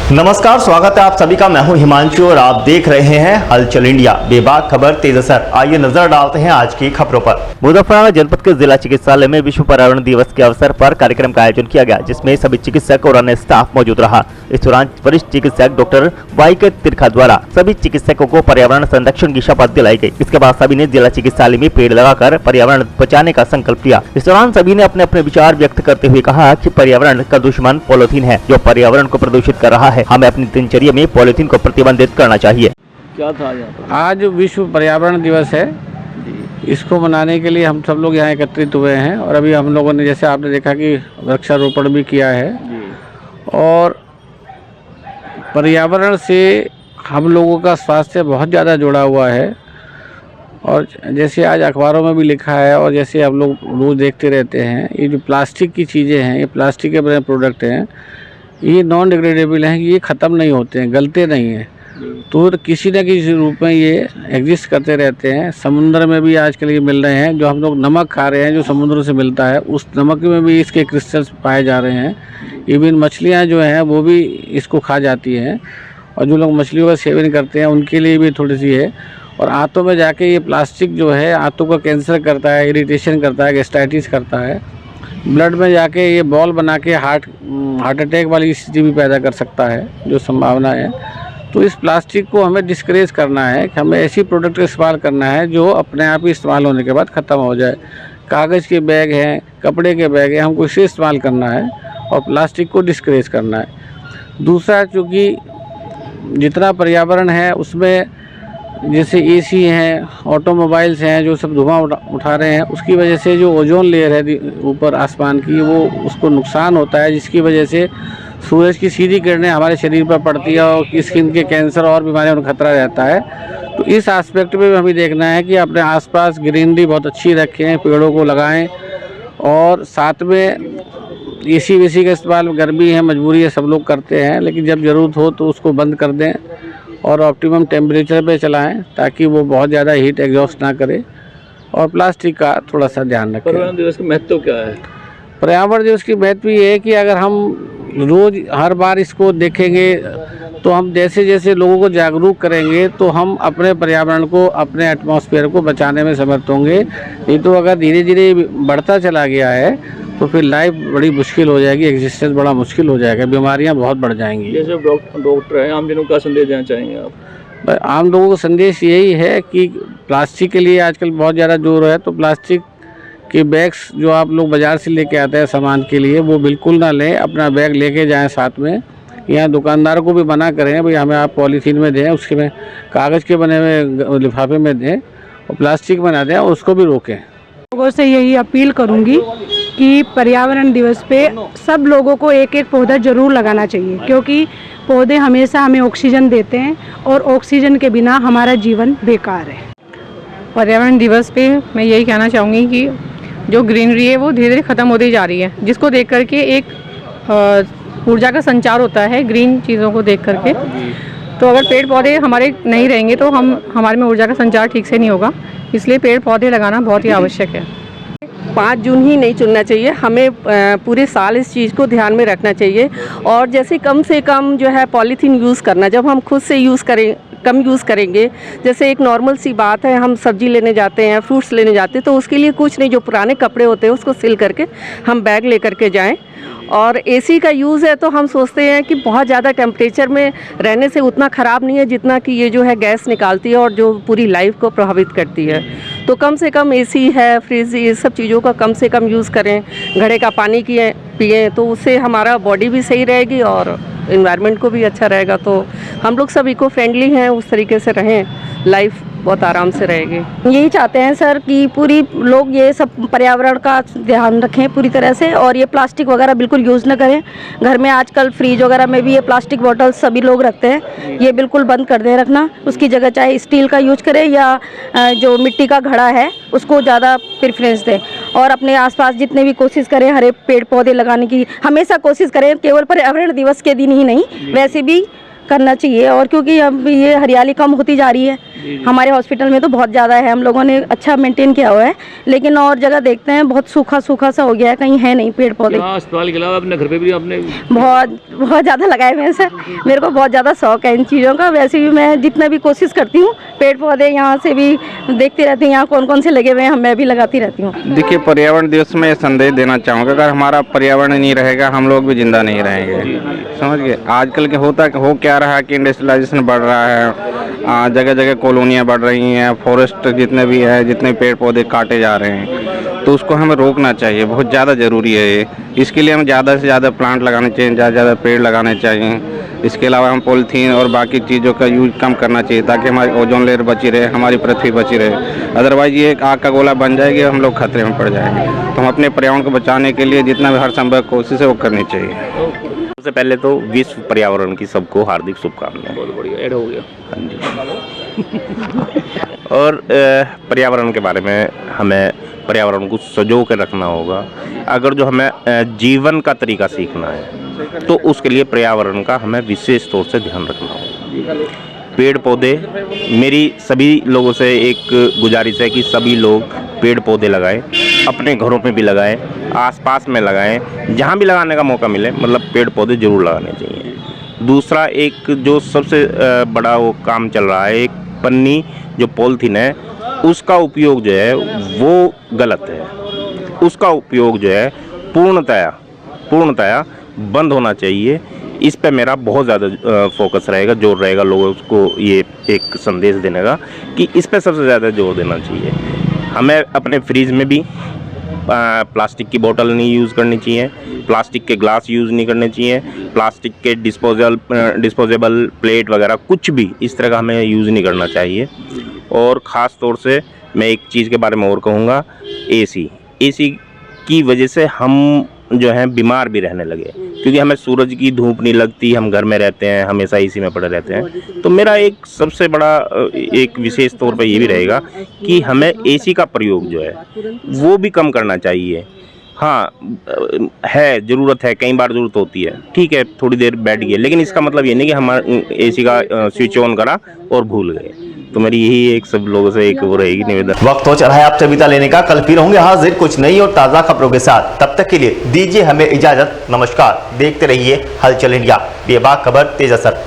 नमस्कार, स्वागत है आप सभी का। मैं हूं हिमांशु और आप देख रहे हैं हलचल इंडिया। बेबाक खबर तेज असर। आइए नजर डालते हैं आज की खबरों पर। मुजफ्फरनगर जनपद के जिला चिकित्सालय में विश्व पर्यावरण दिवस के अवसर पर कार्यक्रम का आयोजन किया गया, जिसमें सभी चिकित्सक और अन्य स्टाफ मौजूद रहा। इस दौरान वरिष्ठ चिकित्सक डॉक्टर वाईके तिरखा द्वारा सभी चिकित्सकों को पर्यावरण संरक्षण की शपथ दिलाई गई। इसके बाद सभी ने जिला चिकित्सालय में पेड़ लगाकर पर्यावरण बचाने का संकल्प लिया। इस दौरान सभी ने अपने अपने विचार व्यक्त करते हुए कहा कि पर्यावरण का दुश्मन पॉलीथीन है, जो पर्यावरण को प्रदूषित कर रहा है। हमें अपनी दिनचर्या में पॉलीथीन को प्रतिबंधित करना चाहिए। क्या था यहाँ पर? आज विश्व पर्यावरण दिवस है। इसको मनाने के लिए हम सब लोग यहाँ एकत्रित हुए हैं और अभी हम लोगों ने, जैसे आपने देखा कि वृक्षारोपण भी किया है और पर्यावरण से हम लोगों का स्वास्थ्य बहुत ज़्यादा जुड़ा हुआ है। और जैसे आज अखबारों में भी लिखा है और जैसे हम लोग रोज़ देखते रहते हैं, ये जो प्लास्टिक की चीज़ें हैं, ये प्लास्टिक के बने प्रोडक्ट हैं, ये नॉन डिग्रेडेबल हैं, ये ख़त्म नहीं होते हैं, गलते नहीं हैं। तो किसी न किसी रूप में ये एग्जिस्ट करते रहते हैं। समुद्र में भी आजकल ये मिल रहे हैं। जो हम लोग नमक खा रहे हैं, जो समुद्र से मिलता है, उस नमक में भी इसके क्रिस्टल्स पाए जा रहे हैं। इवन मछलियाँ जो हैं वो भी इसको खा जाती हैं और जो लोग मछलियों का सेवन करते हैं उनके लिए भी थोड़ी सी है। और आंतों में जाके ये प्लास्टिक जो है आंतों का कैंसर करता है, इरिटेशन करता है, गैस्ट्राइटिस करता है। ब्लड में जाके ये बॉल बना के हार्ट अटैक वाली स्थिति भी पैदा कर सकता है, जो संभावना है। तो इस प्लास्टिक को हमें डिस्करेज करना है कि हमें ऐसी प्रोडक्ट इस्तेमाल करना है जो अपने आप ही इस्तेमाल होने के बाद ख़त्म हो जाए। कागज़ के बैग हैं, कपड़े के बैग हैं, हमको इसे इस्तेमाल करना है और प्लास्टिक को डिस्करेज करना है। दूसरा, चूँकि जितना पर्यावरण है उसमें जैसे एसी हैं, ऑटोमोबाइल्स हैं, जो सब धुआं उठा रहे हैं, उसकी वजह से जो ओजोन लेयर है ऊपर आसमान की, वो उसको नुकसान होता है, जिसकी वजह से सूरज की सीधी किरणें हमारे शरीर पर पड़ती है और स्किन के कैंसर और बीमारियों का खतरा रहता है। तो इस एस्पेक्ट में भी हमें देखना है कि अपने आसपास ग्रीनरी बहुत अच्छी रखें, पेड़ों को लगाएं और साथ में एसी वेसी का इस्तेमाल, गर्मी है, मजबूरी है, सब लोग करते हैं, लेकिन जब ज़रूरत हो तो उसको बंद कर दें और ऑप्टिमम टेम्परेचर पे चलाएं ताकि वो बहुत ज़्यादा हीट एग्जॉस्ट ना करे। और प्लास्टिक का थोड़ा सा ध्यान रखें। पर्यावरण दिवस का महत्व क्या है? पर्यावरण दिवस की महत्व ये है कि अगर हम रोज़ हर बार इसको देखेंगे तो हम जैसे जैसे लोगों को जागरूक करेंगे तो हम अपने पर्यावरण को, अपने एटमॉस्फेयर को बचाने में समर्थ होंगे। नहीं तो अगर धीरे धीरे बढ़ता चला गया है तो फिर लाइफ बड़ी मुश्किल हो जाएगी, एग्जिस्टेंस बड़ा मुश्किल हो जाएगा, बीमारियां बहुत बढ़ जाएंगी। जैसे डॉक्टर हैं, आम जनों का संदेश देना चाहेंगे आप? आम लोगों को संदेश यही है कि प्लास्टिक के लिए आजकल बहुत ज़्यादा जोर है, तो प्लास्टिक के बैग्स जो आप लोग बाज़ार से लेके आते हैं सामान के लिए, वो बिल्कुल ना लें। अपना बैग लेके जाएं साथ में। यहाँ दुकानदारों को भी मना करें, भाई हमें आप पॉलीथीन में दें, उसके में कागज़ के बने हुए लिफाफे में दें और प्लास्टिक में ना दें, और उसको भी रोकें। लोगों से यही अपील करूंगी कि पर्यावरण दिवस पे सब लोगों को एक एक पौधा जरूर लगाना चाहिए, क्योंकि पौधे हमेशा हमें ऑक्सीजन देते हैं और ऑक्सीजन के बिना हमारा जीवन बेकार है। पर्यावरण दिवस पे मैं यही कहना चाहूँगी कि जो ग्रीनरी है वो धीरे धीरे ख़त्म होती जा रही है, जिसको देख करके एक ऊर्जा का संचार होता है ग्रीन चीज़ों को देख करके। तो अगर पेड़ पौधे हमारे नहीं रहेंगे तो हमारे में ऊर्जा का संचार ठीक से नहीं होगा, इसलिए पेड़ पौधे लगाना बहुत ही आवश्यक है। 5 जून ही नहीं चुनना चाहिए, हमें पूरे साल इस चीज़ को ध्यान में रखना चाहिए। और जैसे कम से कम जो है पॉलीथीन यूज़ करना, जब हम खुद से कम यूज़ करेंगे। जैसे एक नॉर्मल सी बात है, हम सब्जी लेने जाते हैं, फ्रूट्स लेने जाते हैं, तो उसके लिए कुछ नहीं, जो पुराने कपड़े होते हैं उसको सिल करके हम बैग ले करके जाएं। और एसी का यूज़ है तो हम सोचते हैं कि बहुत ज़्यादा टेम्परेचर में रहने से उतना ख़राब नहीं है जितना कि ये जो है गैस निकालती है और जो पूरी लाइफ को प्रभावित करती है। तो कम से कम एसी है, फ्रिज, ये सब चीज़ों का कम से कम यूज़ करें। घड़े का पानी पिएं, तो उससे हमारा बॉडी भी सही रहेगी और इन्वायरमेंट को भी अच्छा रहेगा। तो हम लोग सब इको फ्रेंडली हैं, उस तरीके से रहें, लाइफ बहुत आराम से रहेगी। यही चाहते हैं सर कि पूरी लोग ये सब पर्यावरण का ध्यान रखें पूरी तरह से, और ये प्लास्टिक वगैरह बिल्कुल यूज़ न करें। घर में आजकल फ्रीज वगैरह में भी ये प्लास्टिक बॉटल्स सभी लोग रखते हैं, ये बिल्कुल बंद कर दें रखना। उसकी जगह चाहे स्टील का यूज करें या जो मिट्टी का घड़ा है उसको ज़्यादा प्रेफरेंस दें। और अपने आसपास जितने भी कोशिश करें हरे पेड़ पौधे लगाने की हमेशा कोशिश करें, केवल पर्यावरण दिवस के दिन ही नहीं, वैसे भी करना चाहिए। और क्योंकि अब ये हरियाली कम होती जा रही है, हमारे हॉस्पिटल में तो बहुत ज़्यादा है, हम लोगों ने अच्छा मेंटेन किया हुआ है, लेकिन और जगह देखते हैं बहुत सूखा सूखा सा हो गया है, कहीं है नहीं पेड़ पौधे। यहाँ अस्पताल के अलावा अपने घर पे भी आपने बहुत ज़्यादा लगाए हुए हैं सर, मेरे को बहुत ज़्यादा शौक है इन चीज़ों का। वैसे भी मैं जितना भी कोशिश करती हूँ, पेड़ पौधे यहाँ से भी देखती रहती हूँ, यहाँ कौन कौन से लगे हुए हैं मैं भी लगाती रहती हूँ। देखिए, पर्यावरण दिवस में संदेश देना चाहूँगा, अगर हमारा पर्यावरण नहीं रहेगा हम लोग भी जिंदा नहीं रहेंगे। समझ गए? आजकल के हो क्या रहा है कि इंडस्ट्रियलाइजेशन बढ़ रहा है, जगह जगह कॉलोनियाँ बढ़ रही हैं, फॉरेस्ट जितने भी है, जितने पेड़ पौधे काटे जा रहे हैं, तो उसको हमें रोकना चाहिए, बहुत ज़्यादा ज़रूरी है ये। इसके लिए हम ज़्यादा से ज़्यादा प्लांट लगाने चाहिए, ज़्यादा से ज़्यादा पेड़ लगाने चाहिए। इसके अलावा हम पॉलीथीन और बाकी चीज़ों का यूज कम करना चाहिए ताकि हमारी ओजोन लेयर बची रहे, हमारी पृथ्वी बची रहे। अदरवाइज ये एक आग का गोला बन जाएगी, हम लोग खतरे में पड़ जाएंगे। तो हम अपने पर्यावरण को बचाने के लिए जितना भी हर संभव कोशिश है वो करनी चाहिए। सबसे पहले तो विश्व पर्यावरण की सबको हार्दिक शुभकामनाएं। बहुत बढ़िया ऐड हो गया। हाँ जी। और पर्यावरण के बारे में हमें पर्यावरण को सजो के रखना होगा। अगर जो हमें जीवन का तरीका सीखना है तो उसके लिए पर्यावरण का हमें विशेष तौर से ध्यान रखना होगा। पेड़ पौधे, मेरी सभी लोगों से एक गुजारिश है कि सभी लोग पेड़ पौधे लगाएं, अपने घरों में भी लगाएं, आसपास में लगाएं, जहाँ भी लगाने का मौका मिले, मतलब पेड़ पौधे ज़रूर लगाने चाहिए। दूसरा, एक जो सबसे बड़ा वो काम चल रहा है, एक पन्नी जो पॉलीथीन है उसका उपयोग जो है वो गलत है। उसका उपयोग जो है पूर्णतया बंद होना चाहिए। इस पे मेरा बहुत ज़्यादा फोकस रहेगा, जोर रहेगा लोगों को ये एक संदेश देने का कि इस पे सबसे ज़्यादा जोर देना चाहिए। हमें अपने फ्रिज में भी प्लास्टिक की बोतल नहीं यूज़ करनी चाहिए, प्लास्टिक के ग्लास यूज़ नहीं करने चाहिए, प्लास्टिक के डिस्पोजेबल प्लेट वगैरह कुछ भी इस तरह का हमें यूज़ नहीं करना चाहिए। और ख़ास तौर से मैं एक चीज़ के बारे में और कहूँगा, एसी की वजह से हम जो हैं बीमार भी रहने लगे, क्योंकि हमें सूरज की धूप नहीं लगती, हम घर में रहते हैं, हमेशा एसी में पड़े रहते हैं। तो मेरा एक सबसे बड़ा एक विशेष तौर पे ये भी रहेगा कि हमें एसी का प्रयोग जो है वो भी कम करना चाहिए। हाँ, है ज़रूरत है, कई बार ज़रूरत होती है, ठीक है, थोड़ी देर बैठ गए, लेकिन इसका मतलब ये नहीं कि हमारा एसी का स्विच ऑन करा और भूल गए। तो मेरी यही एक सब लोगों से एक वो रहेगी निवेदन। वक्त हो चला है आपसे विदा लेने का, कल फिर होंगे हाजिर कुछ नई और ताज़ा खबरों के साथ। तब तक के लिए दीजिए हमें इजाज़त। नमस्कार। देखते रहिए हलचल इंडिया, बेबाक खबर तेज असर।